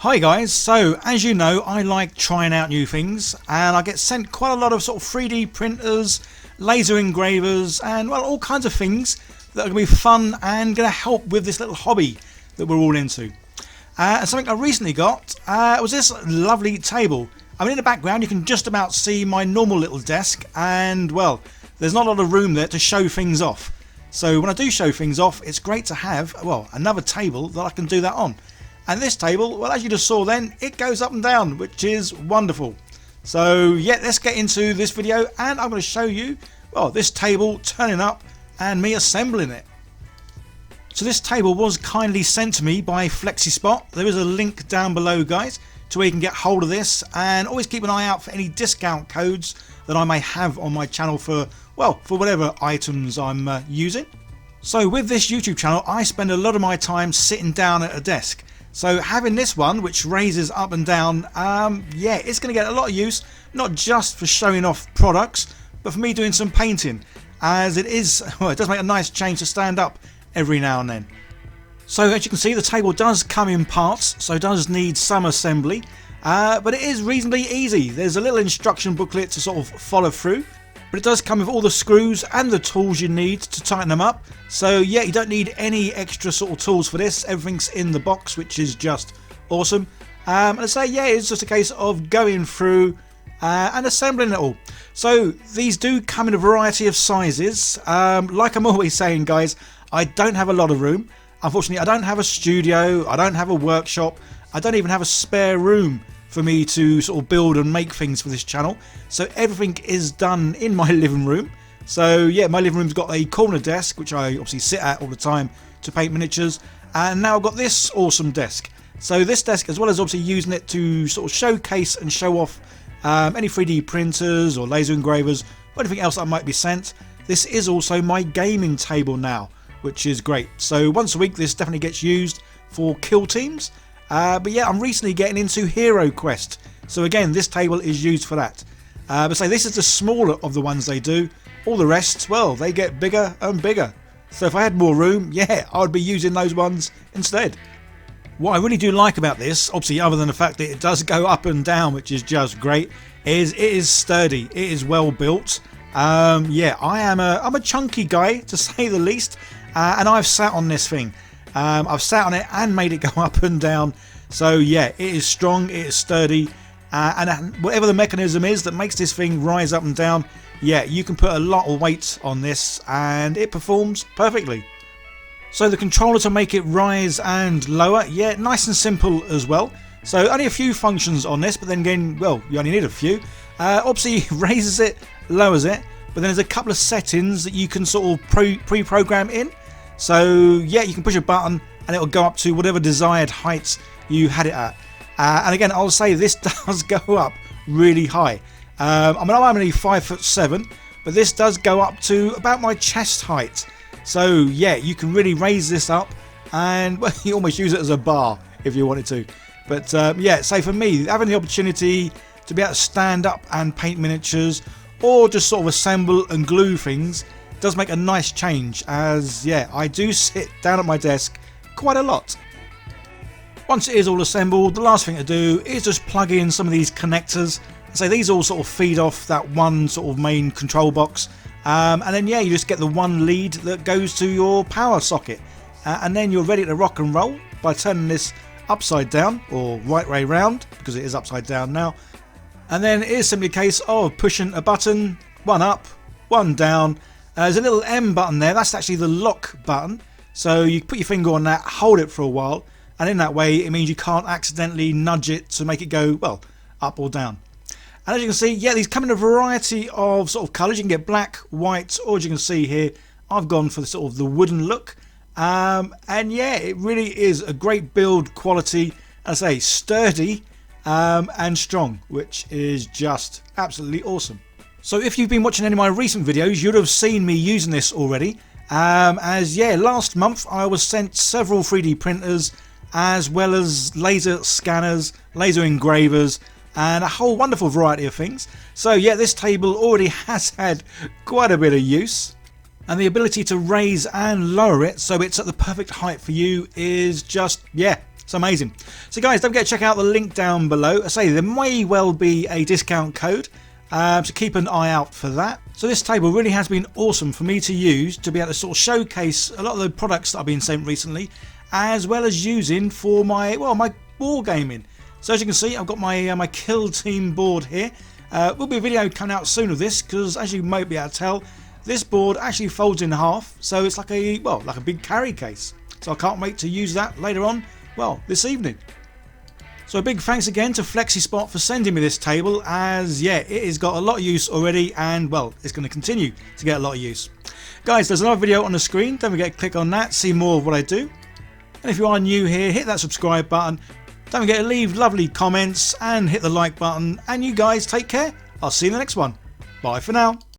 Hi guys, so as you know I like trying out new things and I get sent quite a lot of sort of 3D printers, laser engravers and well all kinds of things that are going to be fun and going to help with this little hobby that we're all into. And something I recently got was this lovely table. I mean in the background you can just about see my normal little desk and well there's not a lot of room there to show things off. So when I do show things off it's great to have well another table that I can do that on. And this table, well as you just saw then, it goes up and down, which is wonderful. So yeah, let's get into this video and I'm going to show you, well, this table turning up and me assembling it. So this table was kindly sent to me by Flexispot. There is a link down below guys to where you can get hold of this, and always keep an eye out for any discount codes that I may have on my channel for, well, for whatever items I'm using. So with this YouTube channel I spend a lot of my time sitting down at a desk. So having this one which raises up and down, yeah, it's going to get a lot of use, not just for showing off products, but for me doing some painting, as it is, well, it does make a nice change to stand up every now and then. So as you can see the table does come in parts, so it does need some assembly, but it is reasonably easy. There's a little instruction booklet to sort of follow through. But it does come with all the screws and the tools you need to tighten them up. So yeah, you don't need any extra sort of tools for this. Everything's in the box, which is just awesome. And I say, yeah, it's just a case of going through and assembling it all. So these do come in a variety of sizes. Like I'm always saying, guys, I don't have a lot of room. Unfortunately, I don't have a studio. I don't have a workshop. I don't even have a spare room for me to sort of build and make things for this channel. So everything is done in my living room. So yeah, my living room's got a corner desk which I obviously sit at all the time to paint miniatures, and now I've got this awesome desk. So this desk, as well as obviously using it to sort of showcase and show off any 3D printers or laser engravers or anything else that might be sent, this is also my gaming table now, which is great. So once a week this definitely gets used for kill teams. But yeah, I'm recently getting into Hero Quest, so again this table is used for that. But say this is the smaller of the ones they do. All the rest, well, they get bigger and bigger. So if I had more room, yeah, I would be using those ones instead. What I really do like about this, obviously other than the fact that it does go up and down, which is just great, is it is sturdy, it is well built. Yeah, I'm a chunky guy to say the least, and I've sat on this thing. I've sat on it and made it go up and down. So yeah, it is strong, it is sturdy, and whatever the mechanism is that makes this thing rise up and down, yeah, you can put a lot of weight on this and it performs perfectly. So the controller to make it rise and lower, yeah, nice and simple as well. So only a few functions on this, but then again, well, you only need a few. Obviously raises it, lowers it, but then there's a couple of settings that you can sort of pre-program in. So yeah, you can push a button and it will go up to whatever desired heights you had it at. And again, I'll say this does go up really high. I mean, I'm only 5'7", but this does go up to about my chest height. So yeah, you can really raise this up, and well, you almost use it as a bar if you wanted to. But yeah, say for me, having the opportunity to be able to stand up and paint miniatures, or just sort of assemble and glue things, does make a nice change, as yeah, I do sit down at my desk quite a lot. Once it is all assembled, the last thing to do is just plug in some of these connectors. So these all sort of feed off that one sort of main control box, and then yeah, you just get the one lead that goes to your power socket, and then you're ready to rock and roll by turning this upside down, or right way round because it is upside down now. And then it is simply a case of pushing a button, one up, one down. There's a little M button there, that's actually the lock button. So you put your finger on that, hold it for a while, and in that way it means you can't accidentally nudge it to make it go, well, up or down. And as you can see, yeah, these come in a variety of sort of colours. You can get black, white, or as you can see here, I've gone for the sort of the wooden look. And yeah, it really is a great build quality. As I say, sturdy and strong, which is just absolutely awesome. So if you've been watching any of my recent videos, you'd have seen me using this already. As yeah, last month I was sent several 3D printers, as well as laser scanners, laser engravers, and a whole wonderful variety of things. So yeah, this table already has had quite a bit of use, and the ability to raise and lower it so it's at the perfect height for you is just, yeah, It's amazing. So guys, don't forget to check out the link down below. I say there may well be a discount code, so keep an eye out for that. So this table really has been awesome for me to use to be able to sort of showcase a lot of the products that I've been sent recently, as well as using for my wargaming. So as you can see, I've got my kill team board here. Will be a video coming out soon of this, because as you might be able to tell, this board actually folds in half, so it's like a big carry case. So I can't wait to use that later on, this evening. So a big thanks again to Flexispot for sending me this table, as yeah, it has got a lot of use already, and it's going to continue to get a lot of use. Guys, there's another video on the screen, don't forget to click on that, see more of what I do. And if you are new here, hit that subscribe button. Don't forget to leave lovely comments and hit the like button. And you guys take care. I'll see you in the next one. Bye for now.